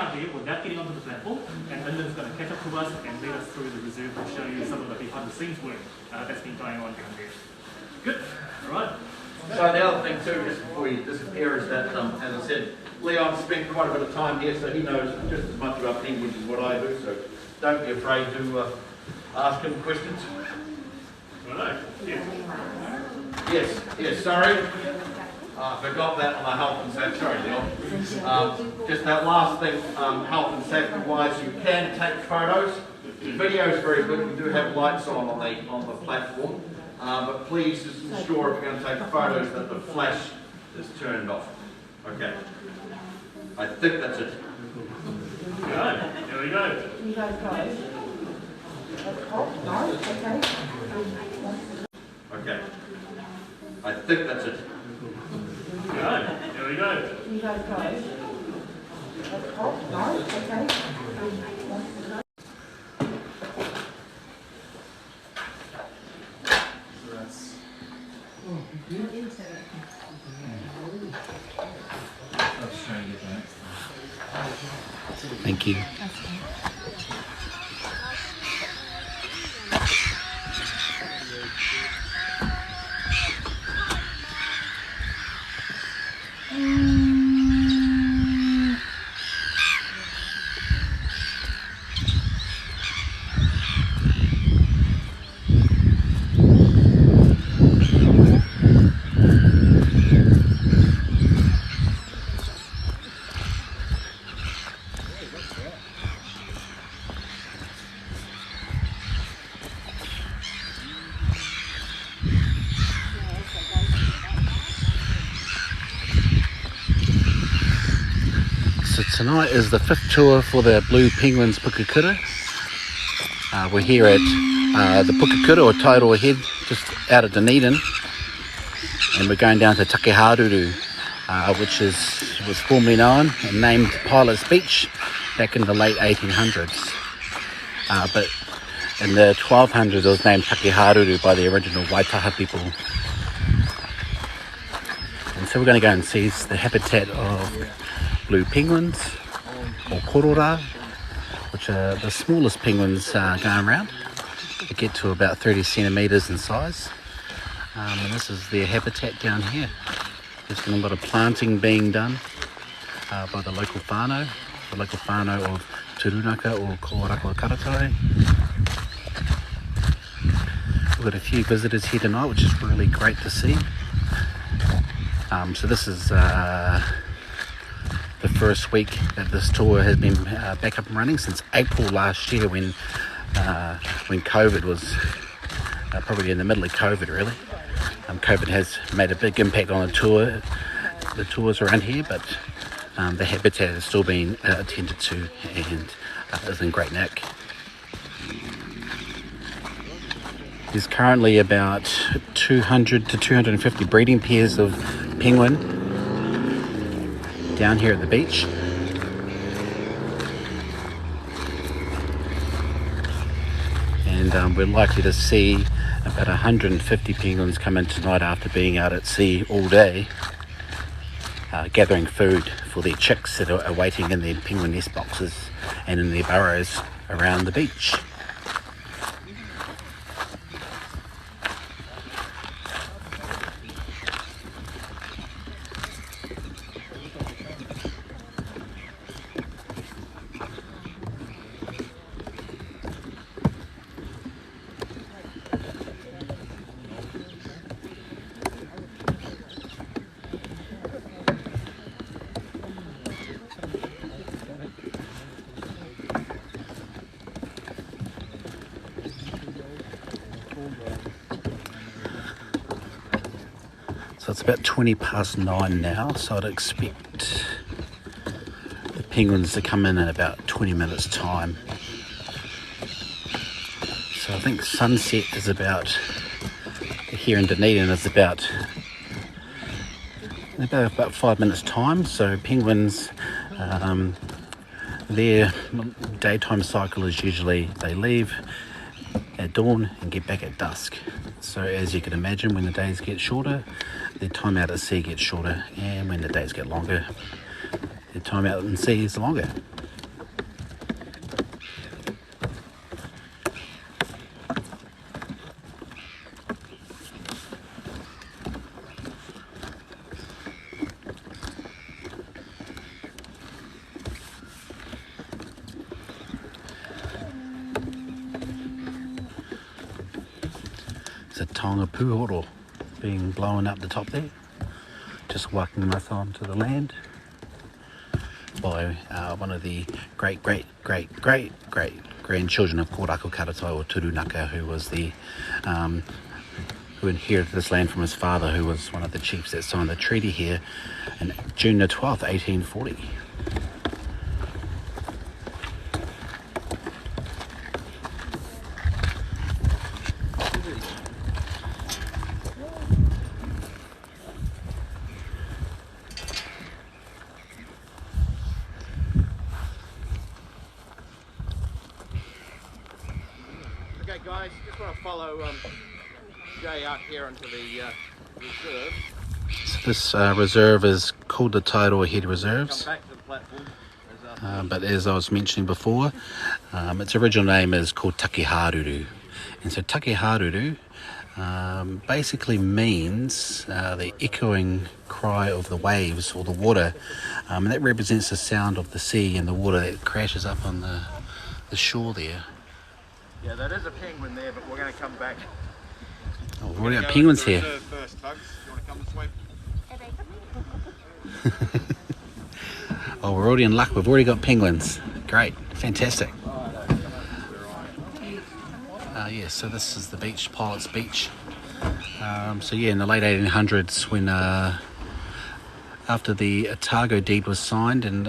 out there without getting onto the platform, and Lyndon's going to catch up to us and lead us through the reserve to show you some of the behind the scenes work that's been going on down there. Good. All right. So the other thing too, just before you disappear, is that, as I said, Leon spent quite a bit of time here, so he knows just as much about penguins as what I do, so don't be afraid to ask him questions. Right. Yes, sorry. I forgot that on the health and safety. Sorry, Leon. Just that last thing, health and safety wise, you can take photos. Video is very good. We do have lights on the platform. But please just ensure if you're going to take photos that the flash is turned off. Okay. I think that's it. Good. There we go. You guys close. No? Okay. Okay. I think that's it. Good. There we go. You guys close. No? Okay. Thank you. So tonight is the 5th tour for the Blue Penguins Pukekura. We're here at the Pukekura or Tairoa Head, just out of Dunedin, and we're going down to Takeharuru, which was formerly known and named Pilot's Beach back in the late 1800s. But in the 1200s it was named Takeharuru by the original Waitaha people. And so we're going to go and see the habitat of blue penguins, or korora, which are the smallest penguins going around. They get to about 30 centimetres in size. And this is their habitat down here. There's been a lot of planting being done by the local whānau, of Turunaka or Korako Karatai. We've got a few visitors here tonight, which is really great to see. So this is the first week that this tour has been back up and running since April last year, when COVID was probably in the middle of COVID really. COVID has made a big impact on the tours around here, but the habitat is still being attended to and is in great nick. There's currently about 200 to 250 breeding pairs of penguin down here at the beach. And we're likely to see about 150 penguins come in tonight after being out at sea all day, gathering food for their chicks that are waiting in their penguin nest boxes and in their burrows around the beach. So it's about 9:20 now, so I'd expect the penguins to come in about 20 minutes time. So I think sunset is about, here in Dunedin, is about 5 minutes time. So penguins, their daytime cycle is usually they leave at dawn and get back at dusk. So as you can imagine, when the days get shorter, their time out at sea gets shorter, and when the days get longer, their time out in sea is longer. taonga puhoro being blown up the top there, just walking us onto the land by one of the great grandchildren of Korako Karatai or Turunaka, who was the who inherited this land from his father, who was one of the chiefs that signed the treaty here in June the 12th, 1840. Okay guys, just want to follow Jay out here into the reserve. So this reserve is called the Tairoa Head Reserves. Come back to the platform. But as I was mentioning before, its original name is called Takiharuru. And so Takiharuru basically means the echoing cry of the waves or the water. And that represents the sound of the sea and the water that crashes up on the shore there. Yeah, that is a penguin there, but we're going to come back. Oh, we've already got penguins here. First, Tugs. You want to come this way? Oh, we're already in luck. We've already got penguins. Great. Fantastic. Yeah, so this is the beach, Pilot's Beach. So yeah, in the late 1800s, when after the Otago deed was signed and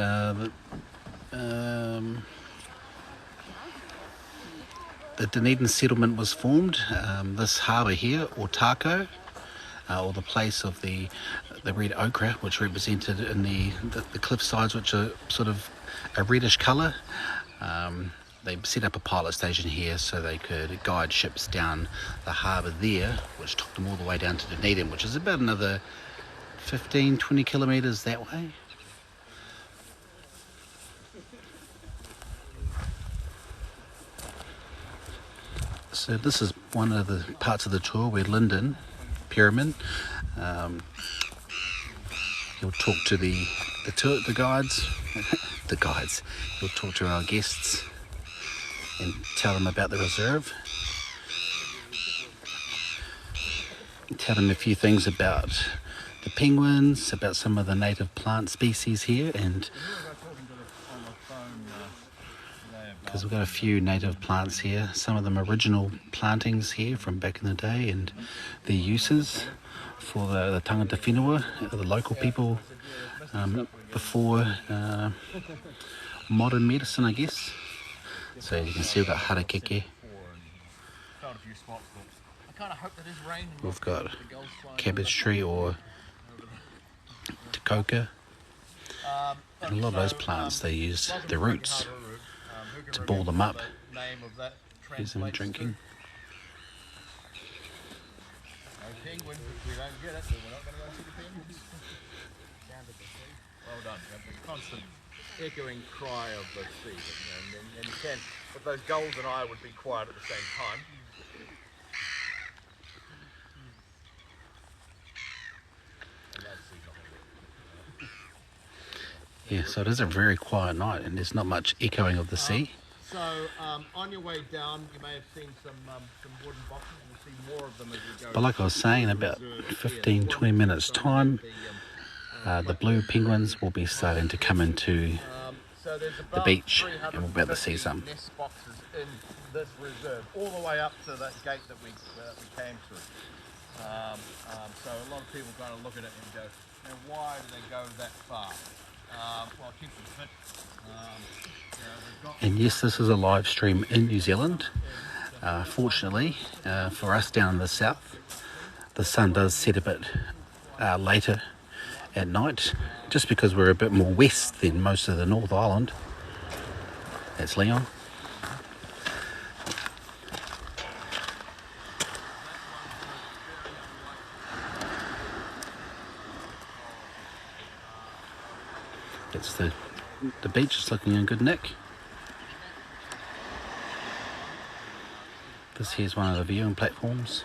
the Dunedin settlement was formed, this harbour here, Otako, or the place of the red ochre, which represented in the cliff sides, which are sort of a reddish colour. They set up a pilot station here so they could guide ships down the harbour there, which took them all the way down to Dunedin, which is about another 15-20 kilometres that way. So this is one of the parts of the tour where Lyndon Pyramid, he'll talk to the guides, the guides. He'll talk to our guests and tell them about the reserve. Tell them a few things about the penguins, about some of the native plant species here, and because we've got a few native plants here, some of them original plantings here from back in the day and their uses for the tangata whenua, the local people before modern medicine, I guess. So as you can see, we've got harakeke, we've got cabbage tree or takoka, and a lot of those plants they use the roots to ball them up, use them drinking. Penguins, if we don't get it, then we're not going to go see the penguins. Well done. The constant echoing cry of the sea. And you can, if those gulls and I would be quiet at the same time. Yeah, so it is a very quiet night and there's not much echoing of the sea. So on your way down, you may have seen some wooden boxes. You'll see more of them as you go. But like I was saying, about 15-20 minutes time, the blue penguins will be starting to come into the beach and we'll be able to see some. Nest boxes in this reserve, all the way up to that gate that we came through. So a lot of people kind of look at it and go, now why do they go that far? Well, keep them fit. And yes, this is a live stream in New Zealand. Fortunately for us down in the south, the sun does set a bit later at night, just because we're a bit more west than most of the North Island. That's Leon. It's the beach is looking in good nick. This here's one of the viewing platforms.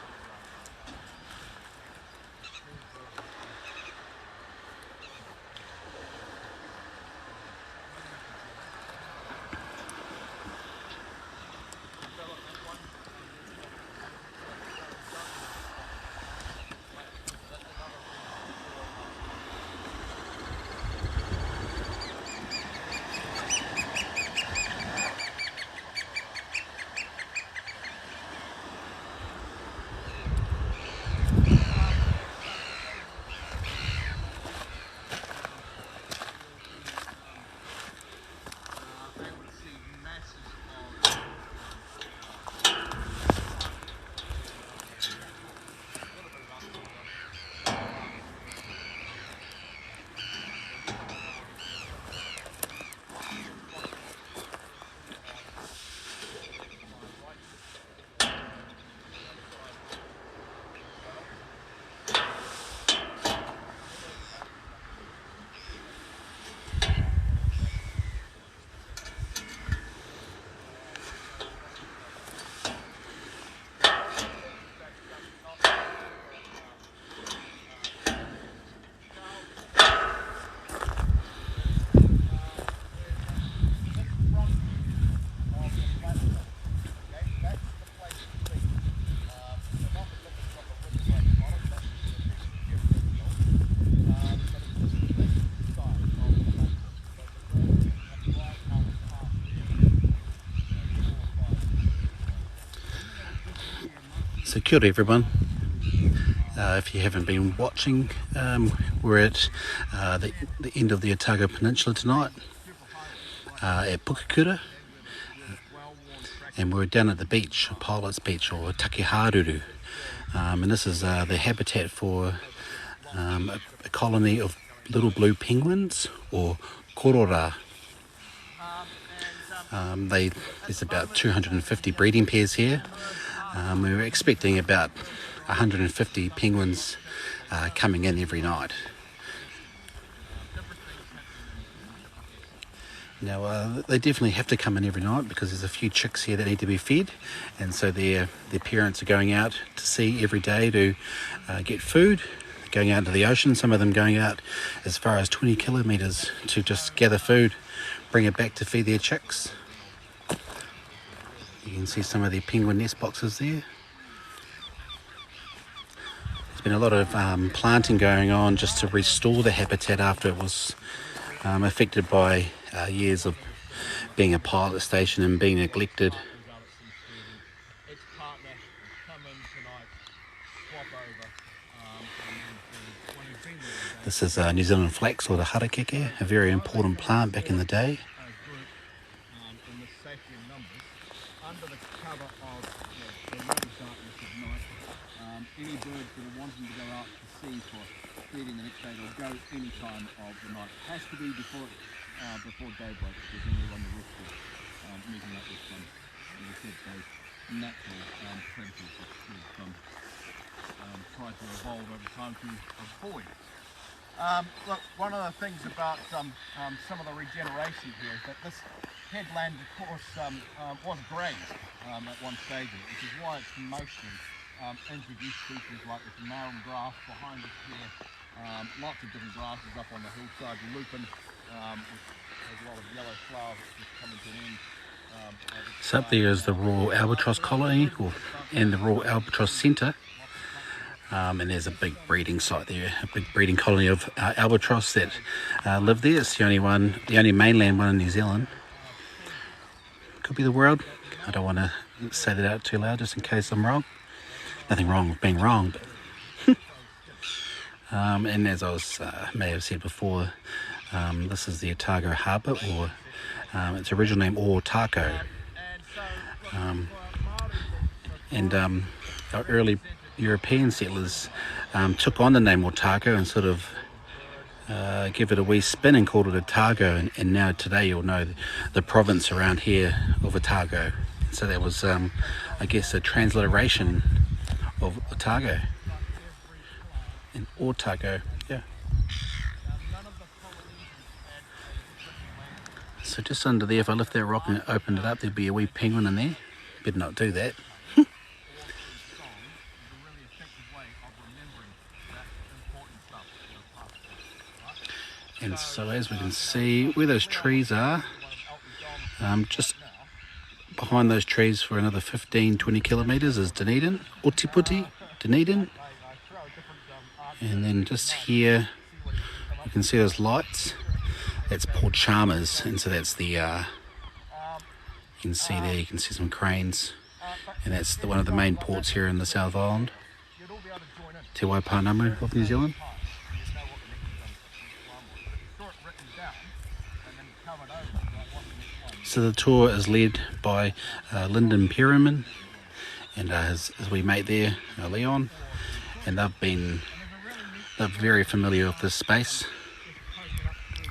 So kia ora everyone. If you haven't been watching, we're at the end of the Otago Peninsula tonight at Pukekura, and we're down at the beach, Pilot's Beach or Takiharuru, and this is the habitat for a colony of little blue penguins or korora. There's about 250 breeding pairs here. We were expecting about 150 penguins coming in every night. Now they definitely have to come in every night because there's a few chicks here that need to be fed, and so their parents are going out to sea every day to get food, going out into the ocean, some of them going out as far as 20 kilometres to just gather food, bring it back to feed their chicks. You can see some of their penguin nest boxes there. There's been a lot of planting going on just to restore the habitat after it was affected by years of being a pilot station and being neglected. This is New Zealand flax or the harakeke, a very important plant back in the day. Under the cover of the darkness of night, any birds that are wanting to go out to sea for feeding the next day will go any time of the night. It has to be before daybreak because then they're on the risk of meeting up with some, as I said, those natural predators that we've tried to evolve over time to avoid. Look, one of the things about some of the regeneration here is that this headland, of course, was grazed at one stage, which is why it's mostly introduced species like this marram grass behind us here. Lots of different grasses up on the hillside, lupin, which has a lot of yellow flowers that's just coming to an end. So up there is the Royal Albatross colony and the Royal Albatross Centre. And there's a big breeding site there, a big breeding colony of albatross that live there. It's the only mainland one in New Zealand. Could be the world. I don't want to say that out too loud just in case I'm wrong. Nothing wrong with being wrong, but and as I may have said before, this is the Otago Harbour, or its original name Otago. Our early European settlers took on the name Otago and sort of give it a wee spin and called it Otago, and now today you'll know the province around here of Otago. So that was I guess a transliteration of Otago and Otago, yeah. So just under there, if I lift that rock and open it up, there'd be a wee penguin in there. Better not do that. And so as we can see, where those trees are, just behind those trees for another 15-20 kilometres is Dunedin, Ōtepoti, Dunedin. And then just here, you can see those lights, that's Port Chalmers, and so that's the, you can see there, you can see some cranes, and that's one of the main ports here in the South Island, Te Waipanamu of New Zealand. So the tour is led by Lyndon Perriman and his wee mate there, Leon, and they're very familiar with this space.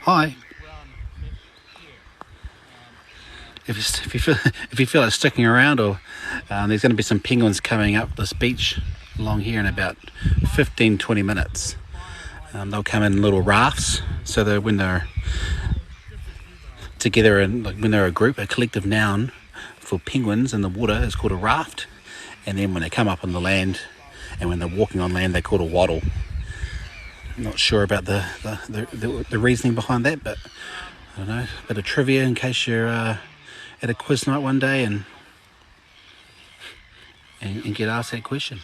Hi. If you feel like sticking around, or there's going to be some penguins coming up this beach along here in about 15-20 minutes. They'll come in little rafts, so that when they're together and like when they're a group, a collective noun for penguins in the water is called a raft, and then when they come up on the land and when they're walking on land, they're called a waddle. I'm not sure about the reasoning behind that, but I don't know, a bit of trivia in case you're at a quiz night one day and get asked that question.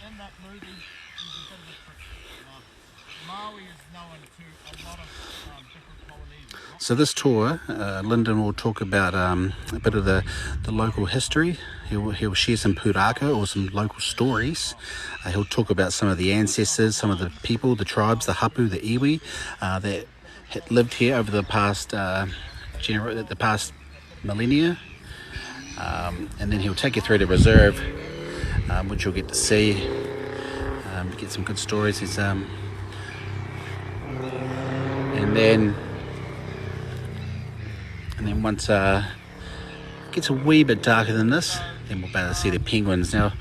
In that movie, there's a bit of a trick. So this tour, Lyndon will talk about a bit of the local history. He'll share some puraka or some local stories. He'll talk about some of the ancestors, some of the people, the tribes, the hapu, the iwi that had lived here over the past millennia. And then he'll take you through the reserve, which you'll get to see, get some good stories. And then once it gets a wee bit darker than this, then we'll be able to see the penguins. Now,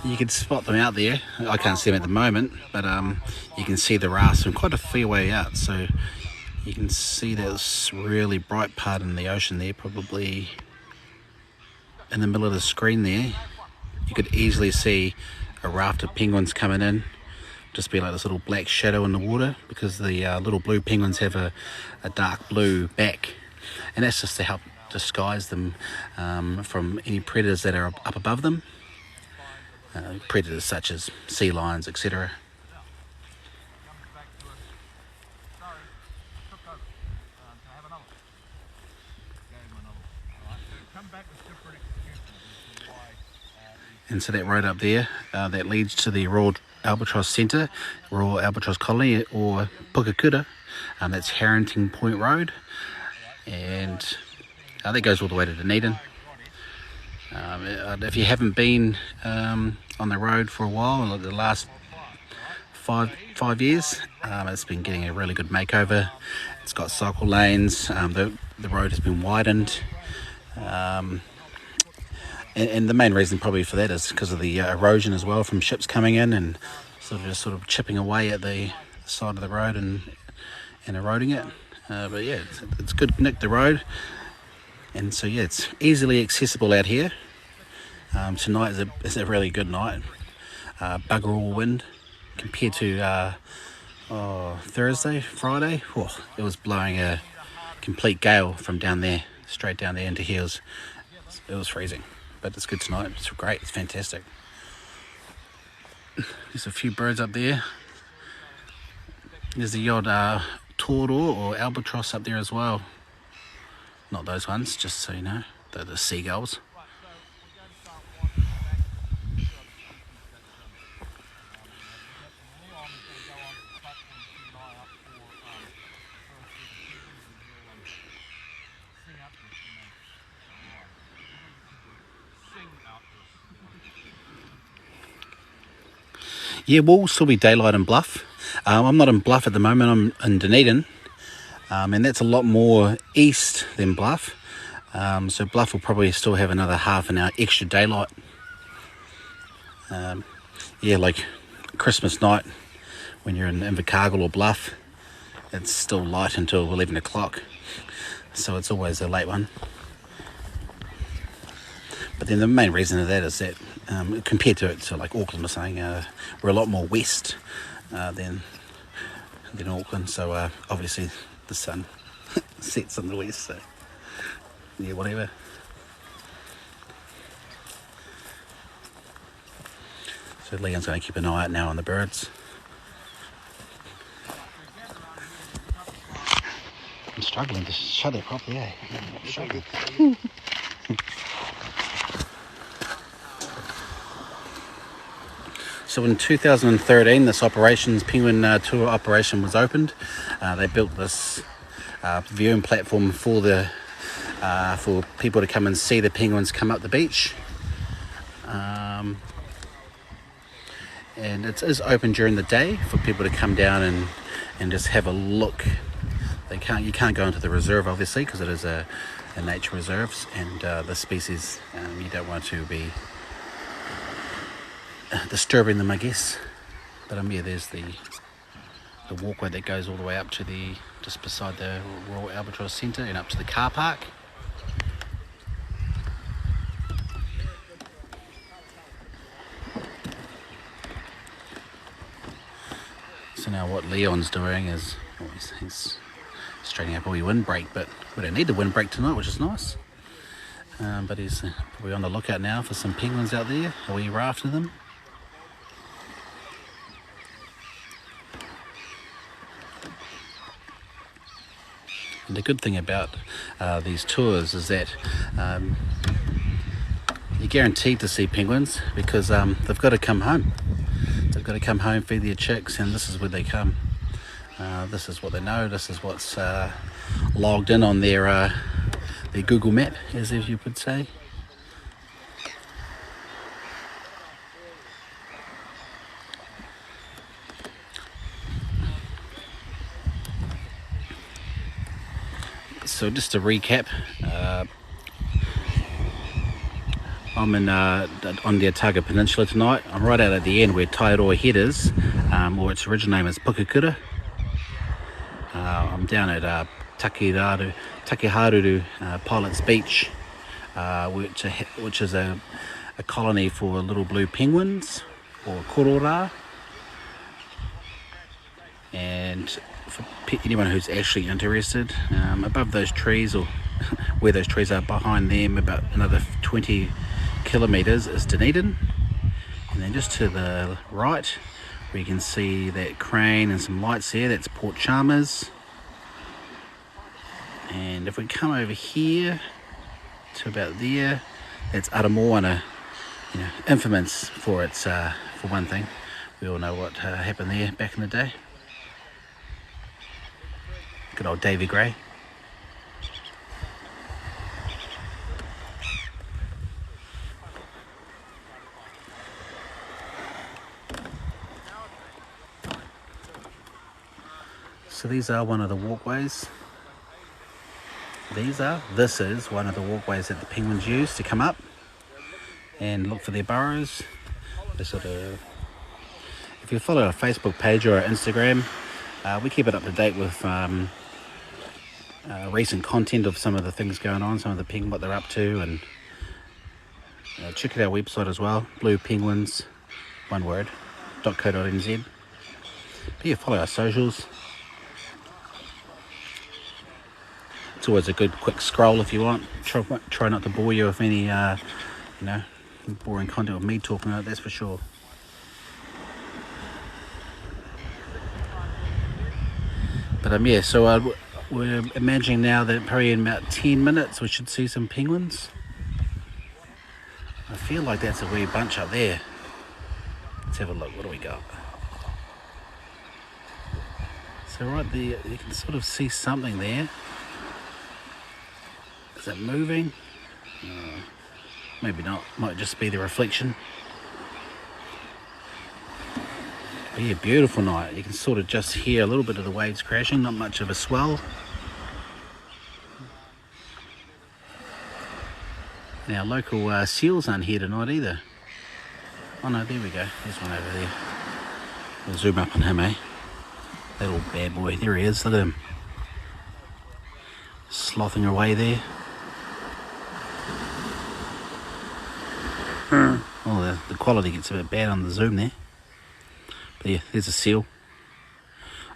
you can spot them out there. I can't see them at the moment, but you can see the rafts from quite a fair way out. So you can see this really bright part in the ocean there, probably in the middle of the screen there. You could easily see a raft of penguins coming in. Just be like this little black shadow in the water, because the little blue penguins have a dark blue back, and that's just to help disguise them from any predators that are up above them, predators such as sea lions, etc. And so that road up there, that leads to the Royal Albatross Centre, Royal Albatross Colony, or Pukekura. That's Harrington Point Road, and that goes all the way to Dunedin. If you haven't been on the road for a while, like the last five years, it's been getting a really good makeover. It's got cycle lanes. The road has been widened. And the main reason probably for that is because of the erosion as well from ships coming in and sort of chipping away at the side of the road and eroding it. But yeah, it's good to nick the road. And so yeah, it's easily accessible out here. Tonight is a really good night. Bugger all wind compared to Thursday, Friday. It was blowing a complete gale from down there, straight down there into here. It was freezing. But it's good tonight. It's great. It's fantastic. There's a few birds up there. There's the odd toro or albatross up there as well. Not those ones, just so you know. They're the seagulls. Yeah, we'll still be daylight in Bluff. I'm not in Bluff at the moment, I'm in Dunedin. And that's a lot more east than Bluff. So Bluff will probably still have another half an hour extra daylight. Yeah, like Christmas night, when you're in Invercargill or Bluff, it's still light until 11 o'clock. So it's always a late one. But then the main reason of that is that compared to like Auckland was saying, we're a lot more west than Auckland. So obviously the sun sets in the west. So yeah, whatever. So Leon's going to keep an eye out now on the birds. I'm struggling to shut it properly, eh? I'm struggling. So in 2013, this penguin tour operation was opened. They built this viewing platform for people to come and see the penguins come up the beach. And it is open during the day for people to come down and just have a look. You can't go into the reserve obviously because it is a nature reserve, and the species you don't want to be disturbing them, I guess. But yeah, there's the walkway that goes all the way up to just beside the Royal Albatross Centre and up to the car park. So now what Leon's doing is he's straightening up all your windbreak, but we don't need the windbreak tonight, which is nice. But he's probably on the lookout now for some penguins out there. Are we after them? And the good thing about these tours is that you're guaranteed to see penguins because they've got to come home. They've got to come home, feed their chicks, and this is where they come. This is what they know. This is what's logged in on their Google map, as you would say. So just to recap, I'm on the Otago Peninsula tonight. I'm right out at the end where Taiaroa Head is, or its original name is Pukekura. I'm down at Takiharuru Pilot's Beach, which is a colony for little blue penguins, or korora. And for anyone who's actually interested, above those trees, or where those trees are behind them, about another 20 kilometres is Dunedin, and then just to the right where you can see that crane and some lights there, that's Port Chalmers. And if we come over here to about there, that's Aramoana, infamous for its for one thing. We all know what happened there back in the day. Good old Davy Gray. So these are one of the walkways. This is one of the walkways that the penguins use to come up and look for their burrows. They sort of, if you follow our Facebook page or our Instagram, we keep it up to date with recent content of some of the things going on, some of the penguins, what they're up to, and check out our website as well, Blue Penguins, one word, .co.nz. But yeah, follow our socials. It's always a good quick scroll if you want. Try not to bore you with any boring content of me talking about it, that's for sure. But yeah, so we're imagining now that probably in about 10 minutes we should see some penguins. I feel like that's a wee bunch up there. Let's have a look. What do we got? So right there, you can sort of see something there. Is it moving? Maybe not. Might just be the reflection. But yeah, beautiful night. You can sort of just hear a little bit of the waves crashing, not much of a swell. Now local seals aren't here tonight either. Oh no, there we go. There's one over there. We'll zoom up on him, eh? That little bad boy. There he is. Look at him. Slothing away there. Oh, the quality gets a bit bad on the zoom there. But yeah, there's a seal.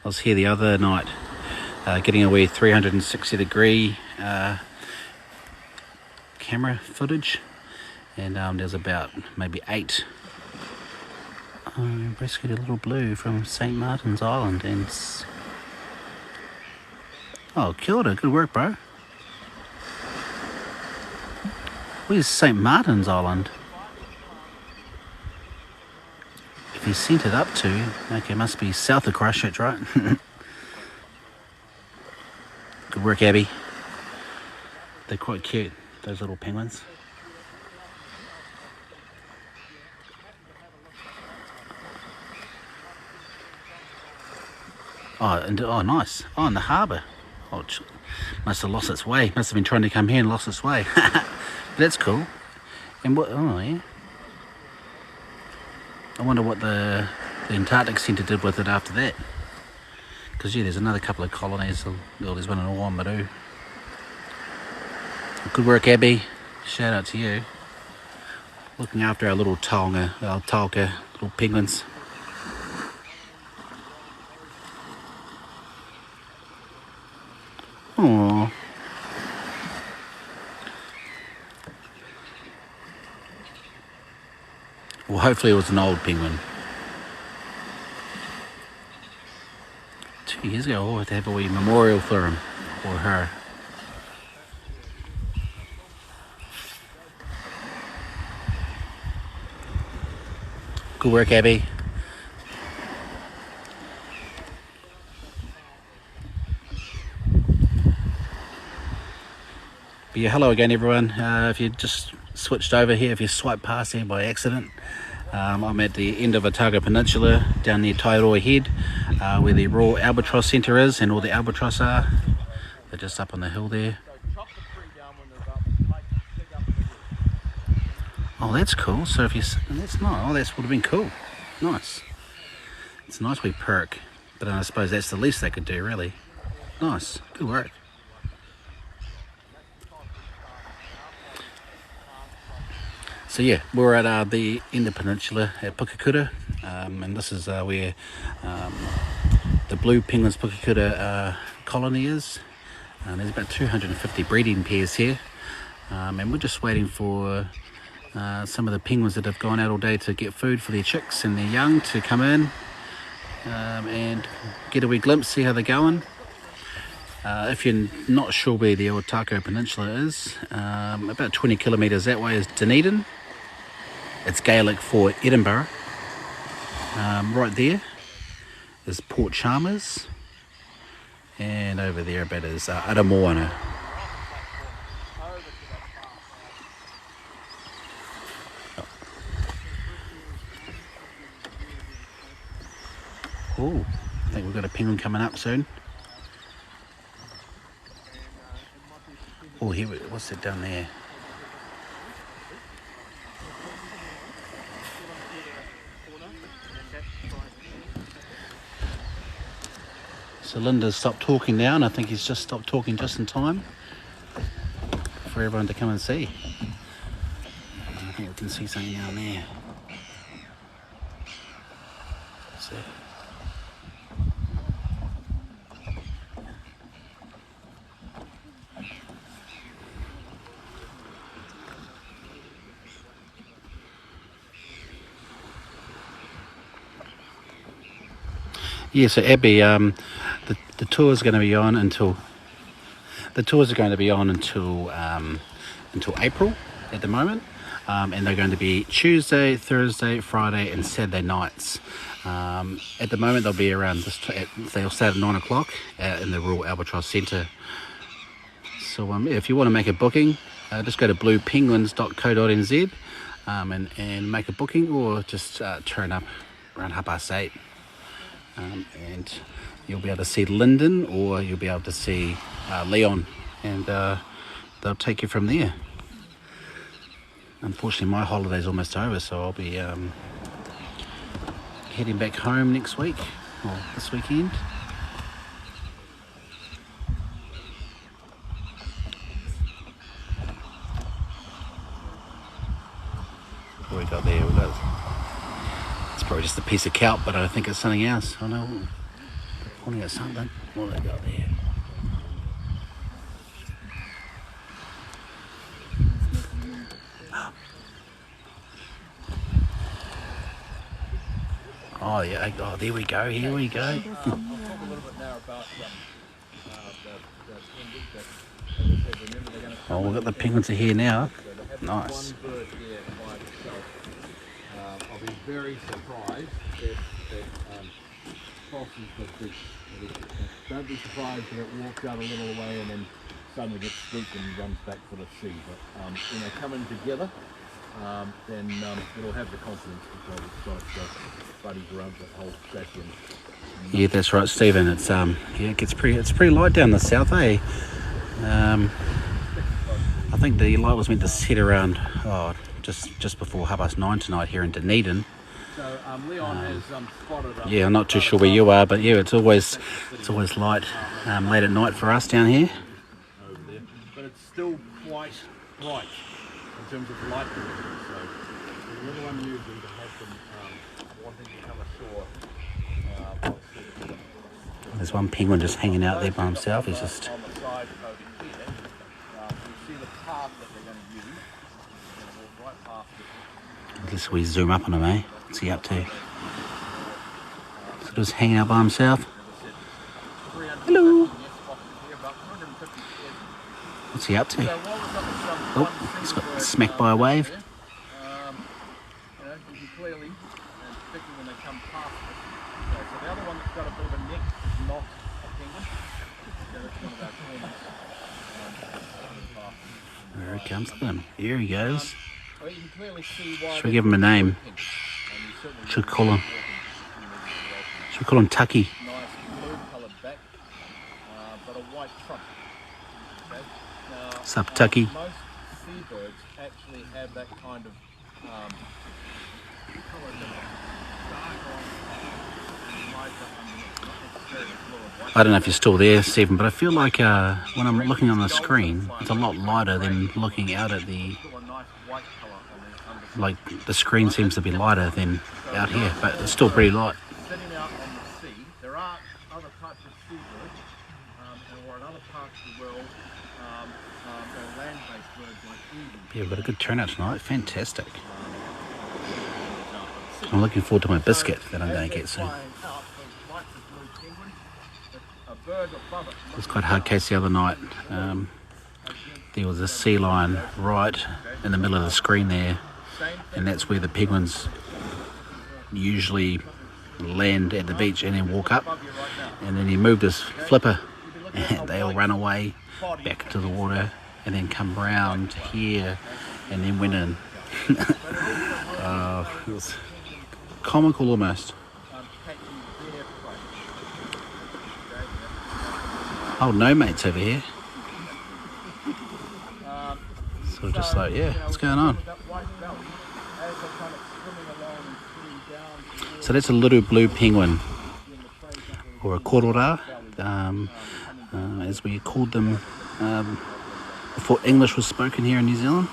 I was here the other night getting away 360 degree camera footage, and there's about maybe 8 rescued a little blue from St. Martin's Island. And oh, kia ora, good work, bro. Where's St. Martin's Island? If you sent it up to, okay, must be south of Christchurch, right? Good work, Abby. They're quite cute, those little penguins. Oh, nice. Oh, in the harbour. Oh, must have lost its way. Must have been trying to come here and lost its way. That's cool. And what? Oh, yeah. I wonder what the Antarctic Centre did with it after that. Because yeah, there's another couple of colonies. Oh, there's one in Oamaru. Good work, Abby. Shout out to you. Looking after our little taonga, our tauka, little penguins. Aww. Well, hopefully it was an old penguin. 2 years ago, I had to have a wee memorial for him. or her. Good work, Abby. But yeah, hello again, everyone. If you just switched over here, if you swiped past here by accident, I'm at the end of Otago Peninsula, down near Tairoa Head, where the Royal Albatross Centre is, and all the albatross are. They're just up on the hill there. Oh, that's cool. So if you, that's nice. Oh, that would have been cool. Nice. It's a nice wee perk, but I suppose that's the least they could do, really. Nice. Good work. So yeah, we're at the end of the peninsula at Pukekura, and this is where the blue penguins Pukekura colony is. There's about 250 breeding pairs here, and we're just waiting for some of the penguins that have gone out all day to get food for their chicks and their young to come in and get a wee glimpse, see how they're going. If you're not sure where the Otago Peninsula is, about 20 kilometres that way is Dunedin. It's Gaelic for Edinburgh. Right there is Port Chalmers, and over there about is Aramoana. Oh, I think we've got a penguin coming up soon. Oh, here, what's it down there? So Linda's stopped talking now, and I think he's just stopped talking just in time for everyone to come and see. I think we can see something down there. See? Yeah, so Abby, the tours are going to be on until until April at the moment, and they're going to be Tuesday, Thursday, Friday, and Saturday nights. At the moment, they'll be around they'll start at 9 o'clock in the Royal Albatross Centre. So if you want to make a booking, just go to bluepenguins.co.nz and make a booking, or just turn up around 8:30. And you'll be able to see Lyndon, or you'll be able to see Leon, and they'll take you from there. Unfortunately, my holiday's almost over, so I'll be heading back home next week, or this weekend. What we got there? It's probably just a piece of kelp, but I think it's something else. I know. They're pointing at something. What have they got there? Oh yeah. Oh, there we go. Here we go. Oh, we've got the penguins are here now. Nice. I'll be very surprised if crosses the beach. Don't be surprised if it walks out a little way and then suddenly gets spooked and runs back for the sea. But when they're coming together, then it'll have the confidence because it's got buddies around that whole section. Yeah, that's right, Stephen. It's yeah, it gets pretty light down the south, eh? I think the light was meant to set around just before 9:30 tonight here in Dunedin. So Leon has spotted up. Yeah, I'm not too sure where you are, but yeah, it's always light late at night for us down here. Over there, but it's still quite bright in terms of light conditions. So it's a little unusual to have them wanting to come ashore. There's one penguin just hanging out there by himself. He's just. On the side over here, you see the path that they're going to use. They're going to walk right past it. I guess we zoom up on him, eh? What's he up to? So just hanging out by himself. Hello. What's he up to? So while we've got this, Oh, one he's got seabird, smacked by a wave. there, you know, you can clearly, and particularly when they come past it. So the other one that's got a bit of a neck is not a penguin. So that's one of our corners. There he comes then. Here he goes. Well, you can clearly see why Should we give him a name? Should call him. Should we call him Tucky? nice blue coloured back, but a white front. Okay? Now, Sup, Tucky? most seabirds actually have that kind of colour dark on lighter underneath, not necessarily blue and white. I don't know if you're still there, Stephen, but I feel like when I'm looking on the screen, it's a lot lighter than looking out at the... Still a nice white colour on the underside. Like, the screen seems to be lighter than out here, but it's still pretty light. Sitting out on the sea, there are other types of seabirds, or in other parts of the world, there are land-based birds like eagles. Yeah, we've got a good turnout tonight. Fantastic. I'm looking forward to my biscuit that I'm going to get soon. It was quite a hard case the other night. There was a sea lion right in the middle of the screen there, and that's where the penguins usually land at the beach and then walk up, and then he moved his flipper and they all run away back into the water and then come round here and then went in. It was comical almost. Oh, no mates over here. So just like, yeah, what's going on? So that's a little blue penguin, or a korora, as we called them before English was spoken here in New Zealand.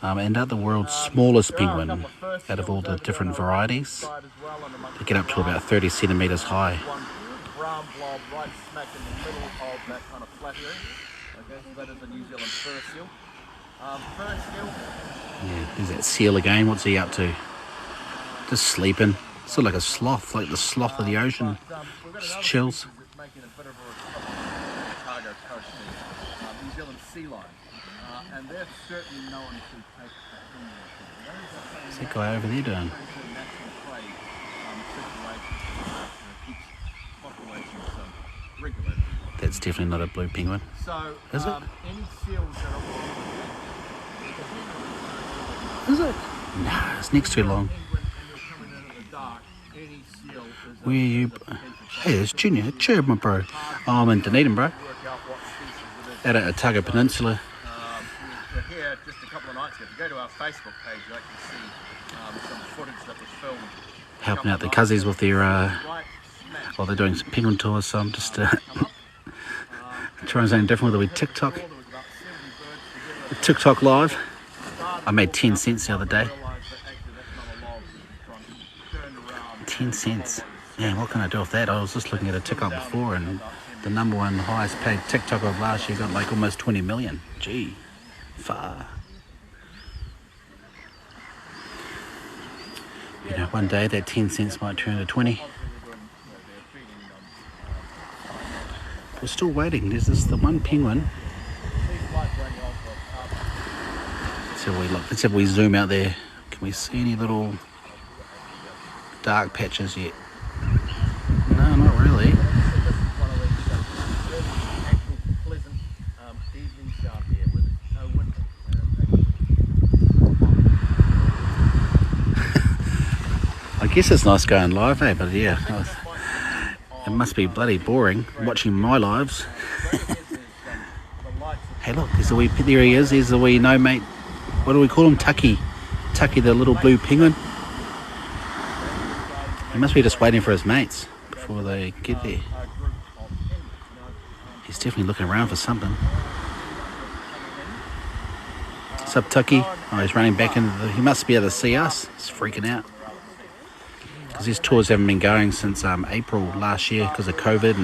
And they're the world's smallest penguin out of all the different varieties. They get up to about 30 centimetres high. Brown blob right smack in the middle of that kind of flat area. Okay, so that is the New Zealand fur seal. Fur seal. Yeah, there's that seal again. What's he up to? Just sleeping. Sort of like a sloth, like the sloth of the ocean. Just chills. Making a bit of a cargo coast there. New Zealand sea lion. And they're certainly known to take What's that guy over there doing? That's definitely not a blue penguin. So, is it? any seals that are Is it? Nah, it's next too long. Where are you? Hey, it's Junior. Cheer, my bro. Oh, I'm in Dunedin, bro. Out at Otago Peninsula. We're here just a couple of nights ago. If you go to our Facebook page, you actually see some footage that was filmed. Helping out the cuzzies with their, well, they're doing some penguin tours, so I'm just trying something different with the TikTok. TikTok live. I made 10 cents the other day. 10 cents. Man, what can I do with that? I was just looking at a TikTok before, and the number one highest paid TikTok of last year got like almost 20 million. Gee, far. You know, one day that 10 cents might turn to 20. We're still waiting. There's the one penguin. Let's have a wee look. Let's have a wee zoom out there. Can we see any little dark patches yet? No, not really. I guess it's nice going live, eh? But yeah, it must be bloody boring watching my lives. Hey, look, there's a wee. There he is. There's a wee no mate. What do we call him? Tucky. Tucky, the little blue penguin. He must be just waiting for his mates before they get there. He's definitely looking around for something. What's up, Tucky? Oh, he's running back into the... He must be able to see us. He's freaking out. Because these tours haven't been going since April last year because of COVID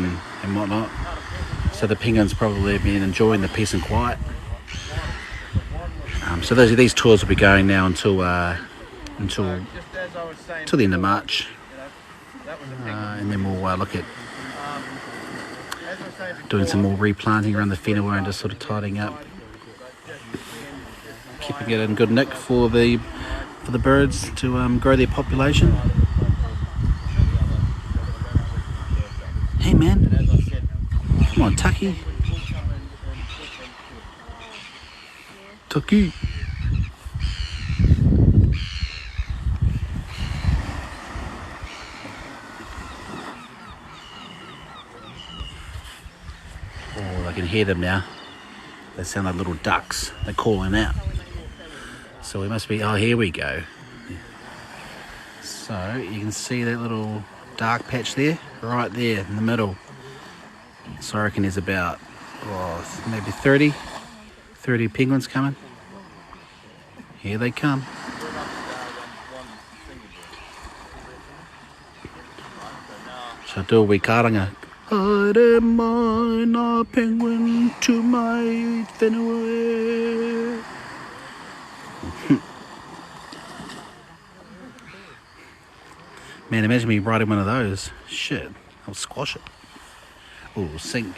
and whatnot. So the penguins probably have been enjoying the peace and quiet. So these tours will be going now until the end of March. And then we'll look at doing some more replanting around the whenua and just sort of tidying up, keeping it in good nick for the birds to grow their population. Hey man, come on Taki. Taki. Oh, I can hear them now. They sound like little ducks. They're calling out. So we must be, oh, here we go. So you can see that little dark patch there, right there in the middle. So I reckon there's about, maybe 30 penguins coming. Here they come. So do a wee karanga. Haere mai ngā penguin to my whenua. Man, imagine me riding one of those. Shit, I'll squash it. Oh, sink.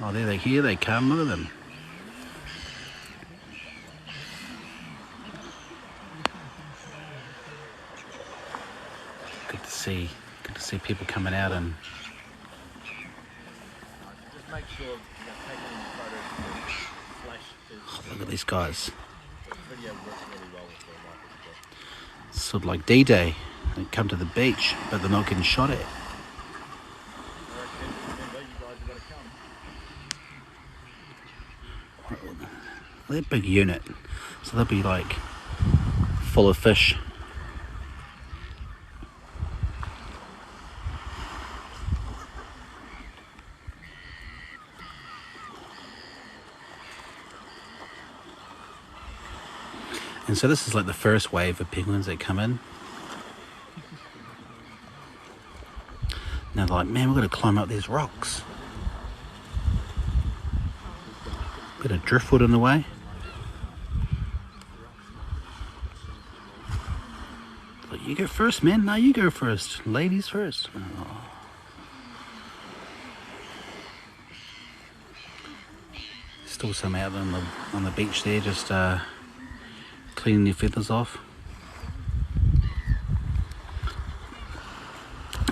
Oh, here they come, look at them. Good to see people coming out and look at these guys. Sort of like D-Day. They come to the beach, but they're not getting shot at. They're a big unit, so they'll be like full of fish. And so this is like the first wave of penguins that come in. Now they're like, man, we've got to climb up these rocks. Bit of driftwood in the way. Like, you go first, man. No, you go first. Ladies first. Oh. Still some out on the beach there, just cleaning their feathers off.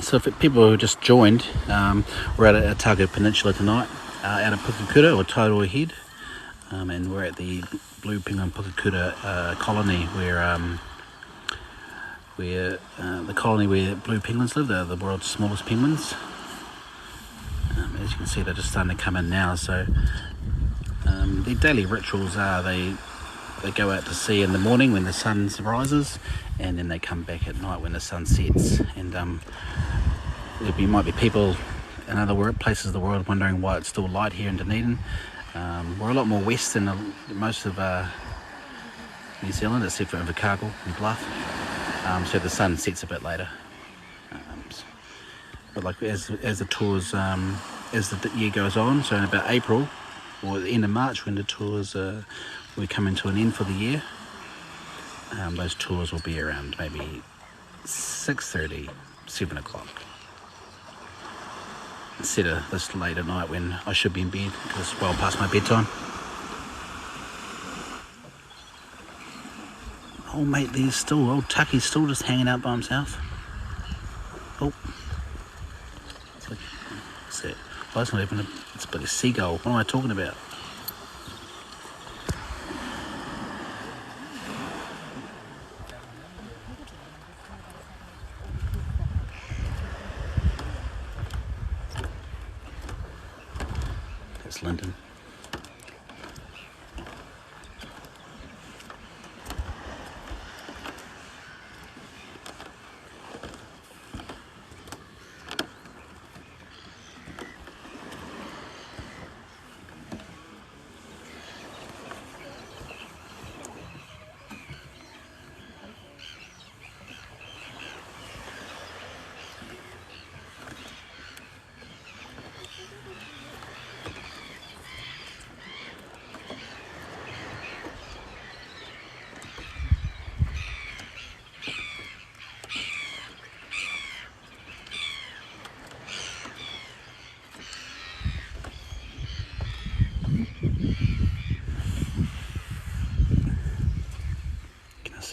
So for people who just joined, we're at Otago Peninsula tonight, out of Pukekura or Tairua Head, and we're at the Blue Penguin Pukekura colony where the colony where blue penguins live. They're the world's smallest penguins. As you can see, they're just starting to come in now. So their daily rituals are they go out to sea in the morning when the sun rises, and then they come back at night when the sun sets. And there might be people in other places of the world wondering why it's still light here in Dunedin. We're a lot more west than most of New Zealand, except for Invercargill and Bluff. So the sun sets a bit later. But like as the tours, as the year goes on, so in about April or the end of March, when the tours we come into an end for the year, those tours will be around maybe 6:30, 7 o'clock. Instead of this late at night when I should be in bed because it's well past my bedtime. Oh mate, old Taki's still just hanging out by himself. Oh. What's that? Oh, it's not even it's a seagull. What am I talking about? That's London.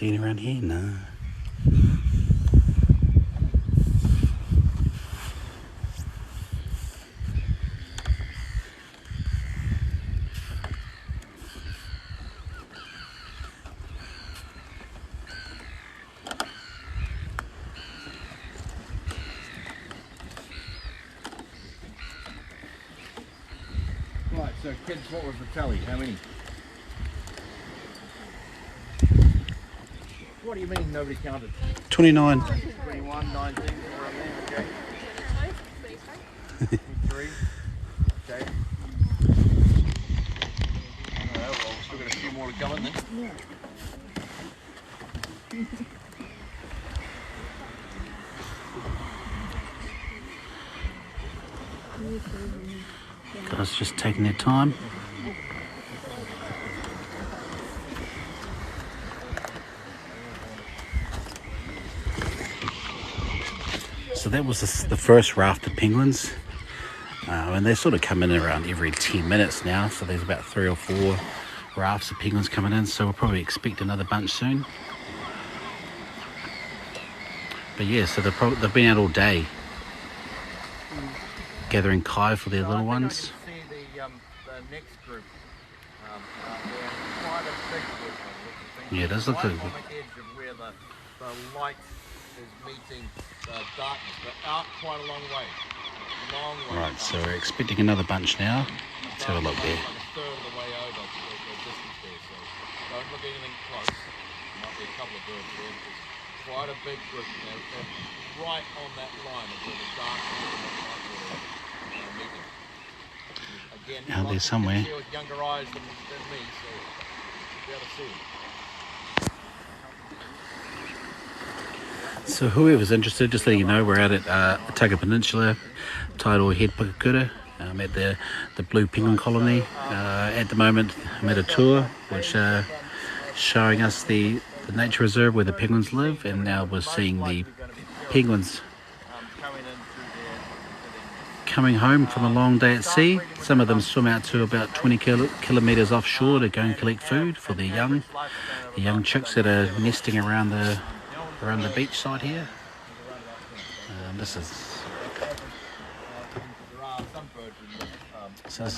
see any around here? No. Right, so kids, what was the tally? How many? What do you mean nobody counted? 29. 21, 19, around there, okay. 23, okay. Well, we've still got a few more to go in then. Guys just taking their time. So that was the first raft of penguins, and they sort of come in around every 10 minutes now, so there's about 3 or 4 rafts of penguins coming in, so we'll probably expect another bunch soon. But yeah, so they've been out all day gathering kai for their little ones. I can see the next group they're quite a big group. Yeah, it does look right good. on the edge of where the light is meeting the darkness, but out quite a long way. Long way. Right, so we're expecting another bunch now. Let's have a look there. Like a third of the way over the distance there, so don't look at anything close. There might be a couple of birds there, but it's quite a big group. They're right on that line of where the darkness and the light are meeting. Again, Out there somewhere. you with younger eyes than me, so you'll be able to see them. So whoever's interested, just letting you know, we're out at Taka Peninsula, Tidal Head Pukekura, at the Blue Penguin Colony. At the moment, I'm at a tour which showing us the nature reserve where the penguins live, and now we're seeing the penguins coming home from a long day at sea. Some of them swim out to about 20 kilometres offshore to go and collect food for their young chicks that are nesting around the beach side here. This is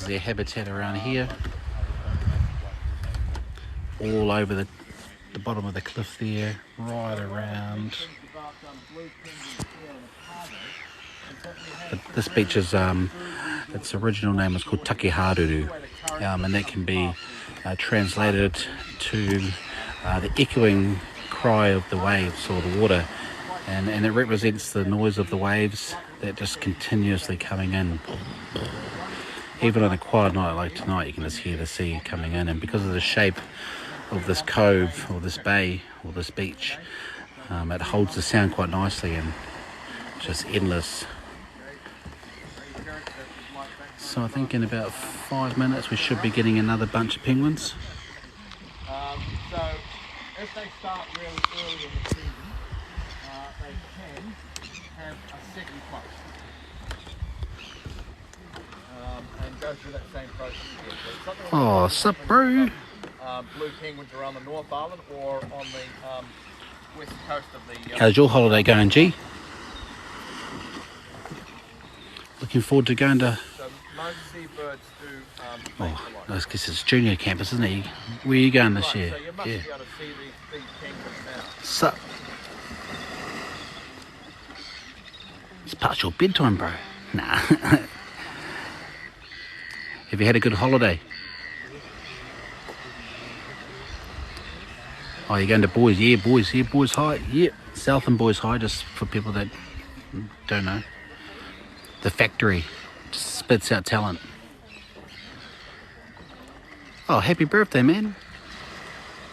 their habitat around here, all over the bottom of the cliff there, right around. But this beach is its original name is called Takiharuru, and that can be translated to the echoing cry of the waves or the water, and it represents the noise of the waves that just continuously coming in. Even on a quiet night like tonight, you can just hear the sea coming in, and because of the shape of this cove or this bay or this beach, it holds the sound quite nicely and just endless. So I think in about 5 minutes we should be getting another bunch of penguins. So if they start really early in the season, they can have a second flush and go through that same process again. So Oh, sup, bro? Blue penguins around the North Island or on the west coast of the... How's your holiday going, G? Looking forward to going to... So most seabirds do... I guess it's junior campus, isn't it? Where are you going this year? So you must Yeah. be able to see these penguins now. Sup? It's past your bedtime, bro. Nah. Have you had a good holiday? Oh, you're going to Boys? Yeah, Boys. Yeah, Boys High. Yeah, Southern Boys High, just for people that don't know. The factory just spits out talent. Oh, happy birthday, man.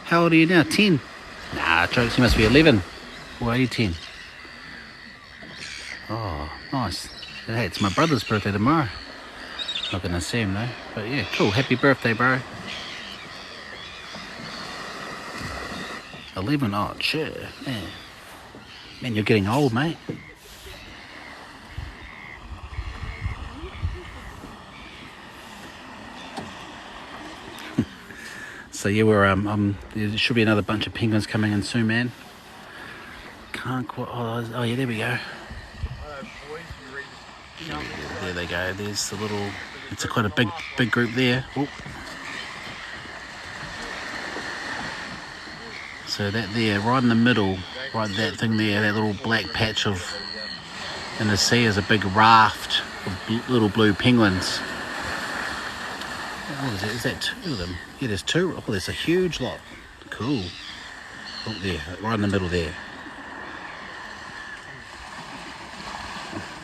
How old are you now? 10? Nah, jokes, you must be 11. Or are you 10? Oh, nice. Hey, it's my brother's birthday tomorrow. Not gonna see him though. But yeah, cool. Happy birthday, bro. 11? Oh, sure. Man, you're getting old, mate. So yeah, there should be another bunch of penguins coming in soon, man. Can't quite. Oh yeah, there we go. There they go. There's the little. It's quite a big group there. Oop. So that there, right in the middle, right that thing there, that little black patch of in the sea is a big raft of little blue penguins. What is that? Is that two of them? Yeah, there's two. Oh, there's a huge lot. Cool. Oh, there, right in the middle there.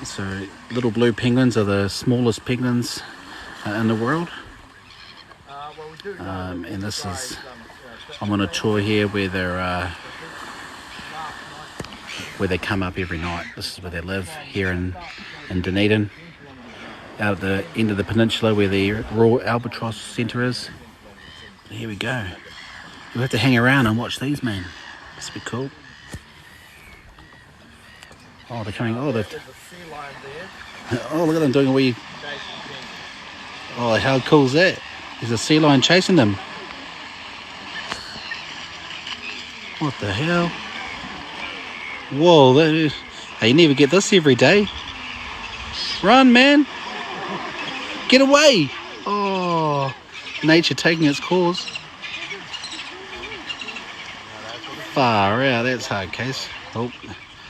So, little blue penguins are the smallest penguins in the world. And this is, I'm on a tour here where they come up every night. This is where they live, here in Dunedin, out at the end of the peninsula where the Royal Albatross Centre is. Here we go. You'll have to hang around and watch these, man. This will be cool. Oh, they're coming. Oh, oh, look at them doing a wee. Oh, how cool is that? There's a sea lion chasing them. What the hell? Whoa, hey, you never get this every day. Run, man. Get away. Oh, nature taking its course. Far out, that's hard case. Oh,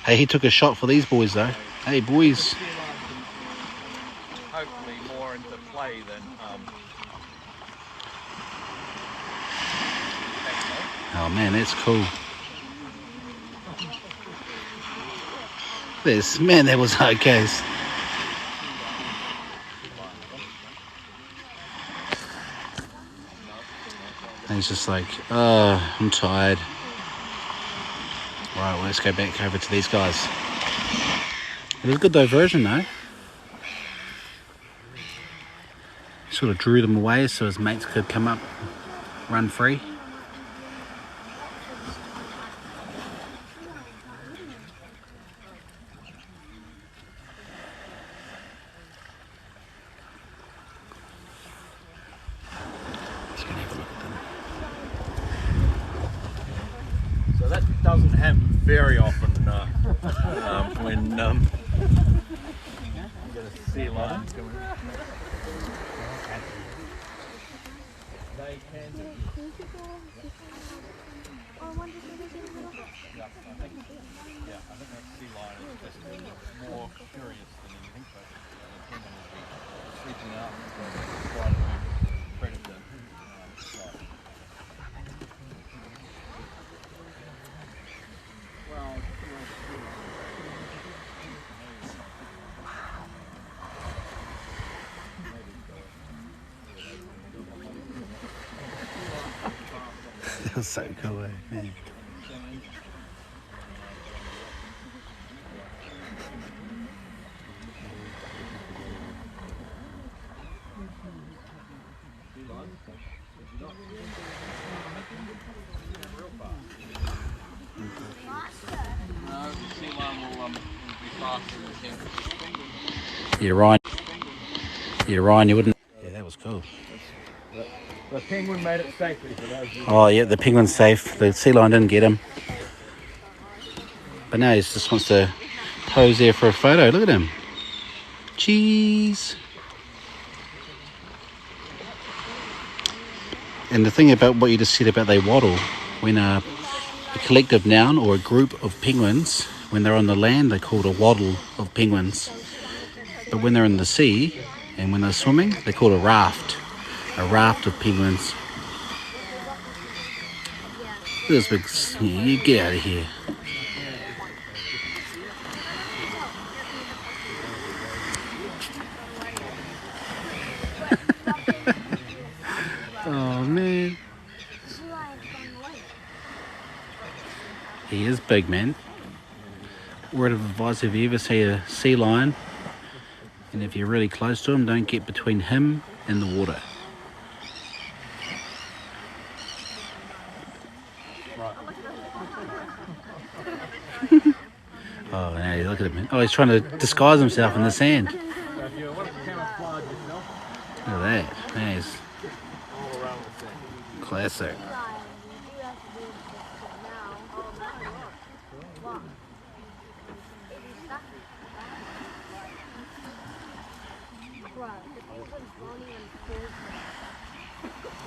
hey, he took a shot for these boys though. Hey, boys. Hopefully more into play than Oh man, that's cool. Man, that was hard case. And he's just like, oh, I'm tired. Right, well, let's go back over to these guys. It was a good diversion though. Sort of drew them away so his mates could come up, run free. Let's go have a look at them. so that doesn't happen very often when you get a sea lion coming. They can do. I think that sea lion is just more curious than anything, but the penguin will be sleeping out and trying to predator. That was so cool, man. Yeah, Ryan, you wouldn't. Yeah, that was cool. The penguin made it safely for those. Oh, yeah, the penguin's safe. The sea lion didn't get him. But now he just wants to pose there for a photo. Look at him. Cheese. And the thing about what you just said about they waddle, when a collective noun or a group of penguins, when they're on the land, they're called a waddle of penguins. But when they're in the sea and when they're swimming, they're called a raft of penguins. Look at this big, you get out of here. Oh man. He is big, man. Word of advice, if you ever see a sea lion, and if you're really close to him, don't get between him and the water. Oh, now look at him. Oh, he's trying to disguise himself in the sand. Look at that. That is Classic.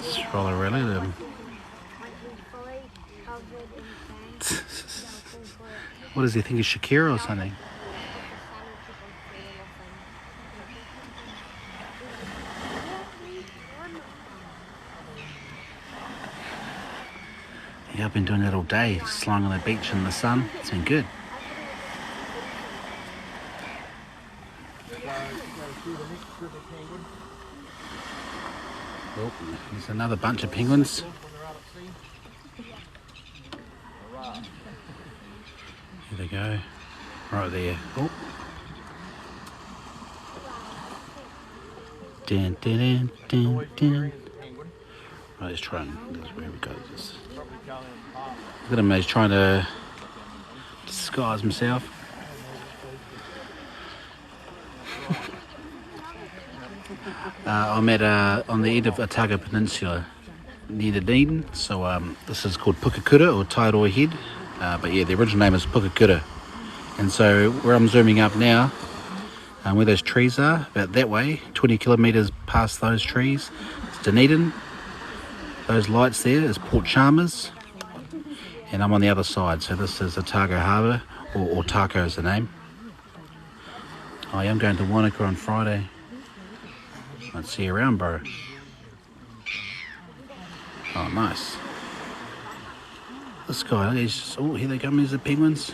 Stroller really. What does he think is Shakira or something? Yeah, I've been doing that all day, just lying on the beach in the sun. It's been good. Oh, there's another bunch of penguins. Here they go. Right there. Oh. Dun, dun, dun, dun, dun. Right, let's try and where we go. Look at him, he's trying to disguise himself. I'm at on the end of Otago Peninsula near Dunedin, so this is called Pukekura or Tairoa Head, but yeah, the original name is Pukekura. And so where I'm zooming up now, where those trees are, about that way, 20 kilometres past those trees, it's Dunedin. Those lights there is Port Chalmers, and I'm on the other side, so this is Otago Harbour, or Otako is the name. I am going to Wanaka on Friday. Let's see you around, bro. Oh, nice. This guy, he's just, oh, here they come, there's the penguins.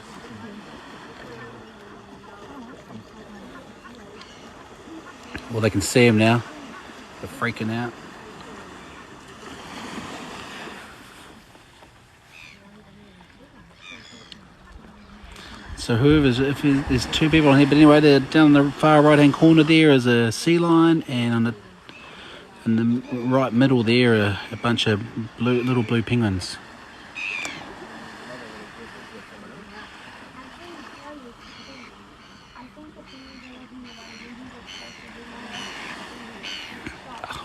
Well, they can see him now. They're freaking out. So if there's two people on here, but anyway, they're down in the far right hand corner there is a sea lion, and in the right middle there are a bunch of little blue penguins.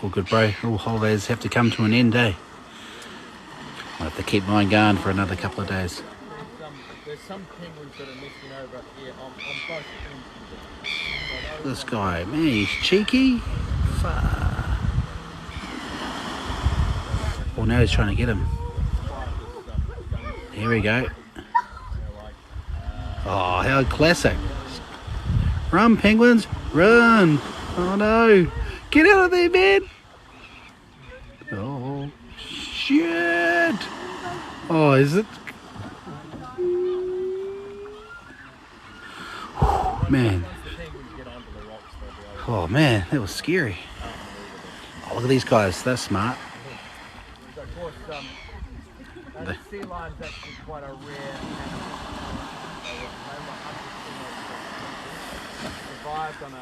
All good, bro. All holidays have to come to an end, eh? I'll have to keep mine going for another couple of days. There's some penguins that are nesting over here on both ends. This guy, man, he's cheeky. Well, now he's trying to get him. Here we go. Oh, how classic. Run, penguins, run. Oh no. Get out of there, man. Oh, shit. Oh, is it? Man. Oh man, that was scary. Oh, look at these guys, they're smart. The sea lion's actually quite a rare animal.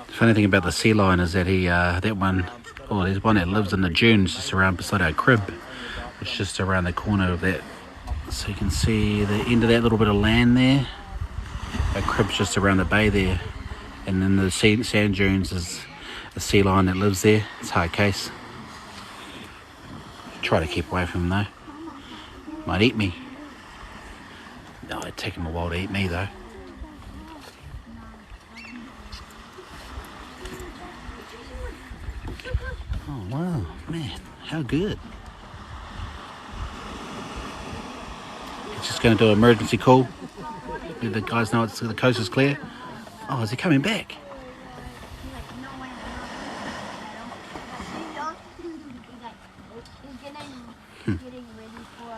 The funny thing about the sea lion is that there's one that lives in the dunes just around beside our crib. It's just around the corner of that. So you can see the end of that little bit of land there. Our crib's just around the bay there. And then the sand dunes is a sea lion that lives there. It's a hard case. Try to keep away from him though. Might eat me. No, it'd take him a while to eat me though. Oh wow, man, how good. He's just going to do an emergency call. Let the guys know the coast is clear. Oh, is he coming back?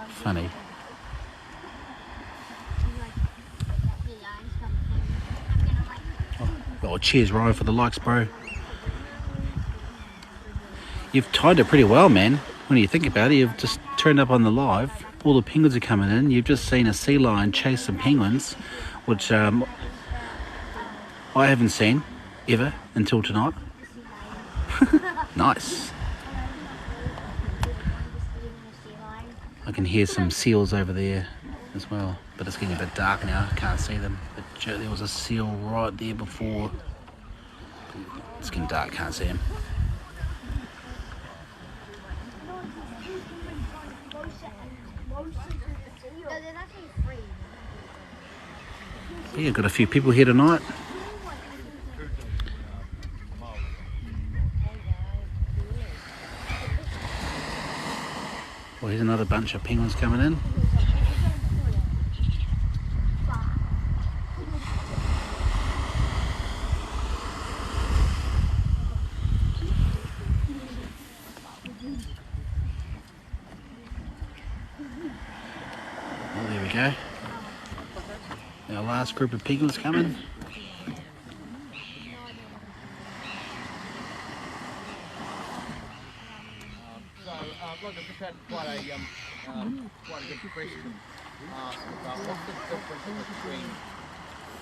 Funny. Oh, cheers, Ryan, for the likes, bro. You've timed it pretty well, man. When you think about it, you've just turned up on the live. All the penguins are coming in. You've just seen a sea lion chase some penguins, which I haven't seen ever until tonight. Nice. I can hear some seals over there as well, but it's getting a bit dark now. I can't see them. But there was a seal right there before. It's getting dark, can't see him. Yeah, got a few people here tonight. Well, here's another bunch of penguins coming in. Well, there we go. Our last group of penguins coming. Look, I just had quite a good question about what's the difference between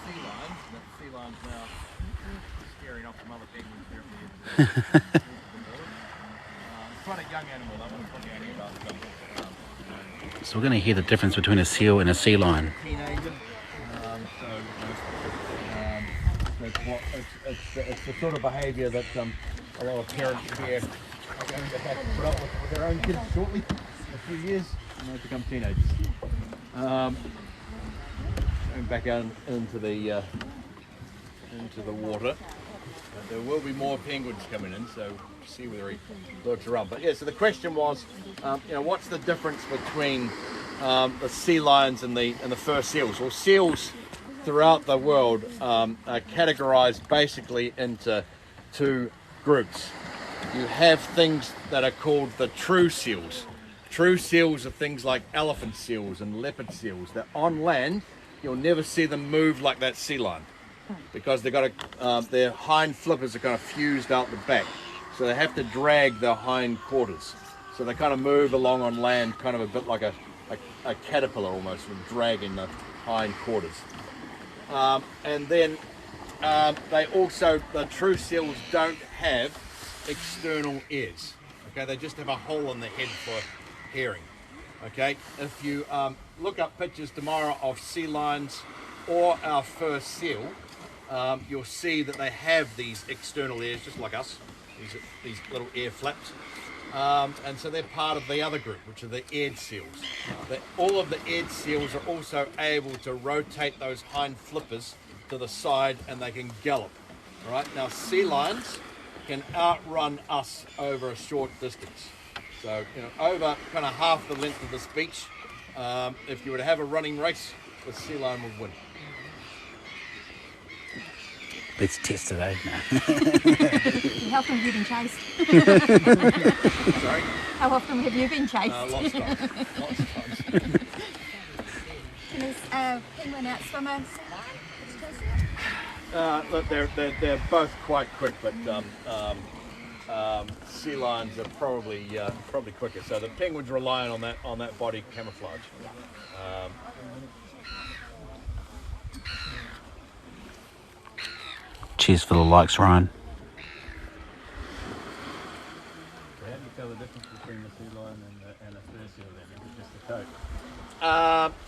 sea lions, and that sea lions now scaring off some other penguins there at the end. Quite a young animal, that one's probably only about So we're going to hear the difference between a seal and a sea lion. teenager. It's the sort of behaviour that a lot of parents here are going to have to put up with their own kids shortly, in a few years, and they become teenagers. Going back out into the water. There will be more penguins coming in, so see whether he lurks around. But yeah, so the question was, what's the difference between the sea lions and the fur seals? Well, seals throughout the world are categorized basically into two groups. You have things that are called the true seals. True seals are things like elephant seals and leopard seals. That on land, you'll never see them move like that sea lion, because they've got their hind flippers are kind of fused out the back, so they have to drag their hind quarters. So they kind of move along on land, kind of a bit like a caterpillar almost, with dragging the hind quarters. And then the true seals don't have external ears. Okay, they just have a hole in the head for hearing. Okay, if you look up pictures tomorrow of sea lions or our fur seal, you'll see that they have these external ears, just like us, these little ear flaps. And so they're part of the other group, which are the eared seals. All of the eared seals are also able to rotate those hind flippers to the side, and they can gallop. All right, now sea lions can outrun us over a short distance. So, over kind of half the length of this beach, if you were to have a running race, the sea lion would win. Let's test it, eh? How often have you been chased? Sorry? How often have you been chased? Lots of times. Lots of times. Can this penguin outswim a sea lion? Look, they're both quite quick, but sea lions are probably quicker. So the penguins relying on that body camouflage. Cheers for the likes, Ryan. How do you tell the difference between the sea lion and a fur seal then? Is it just the coat?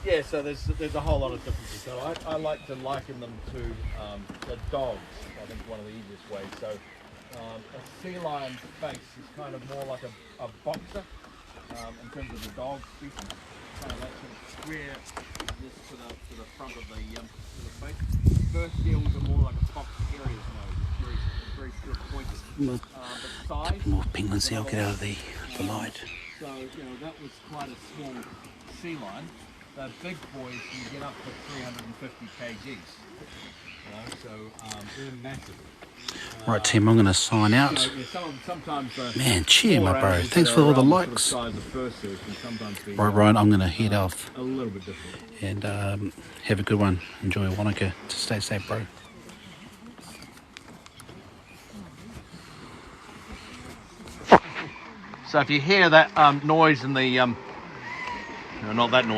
Yeah, so there's a whole lot of differences. So I like to liken them to the dogs. I think one of the easiest ways. So a sea lion's face is kind of more like a boxer in terms of the dog species. Kind of that sort of square this to the front of the face. Fur seals are more like a fox terrier's nose. It's very sort of pointed. The size. More penguins here, I'll get out of the light. So that was quite a small sea lion. The big boys can get up to 350 kgs. So they're massive. Right, team, I'm going to sign out. So, yeah, sometimes Man, cheer, my bro. Thanks for all the likes. Right, Ryan, I'm going to head off. A little bit different. And have a good one. Enjoy Wanaka. Stay safe, bro. So if you hear that noise in the, no, not that noise.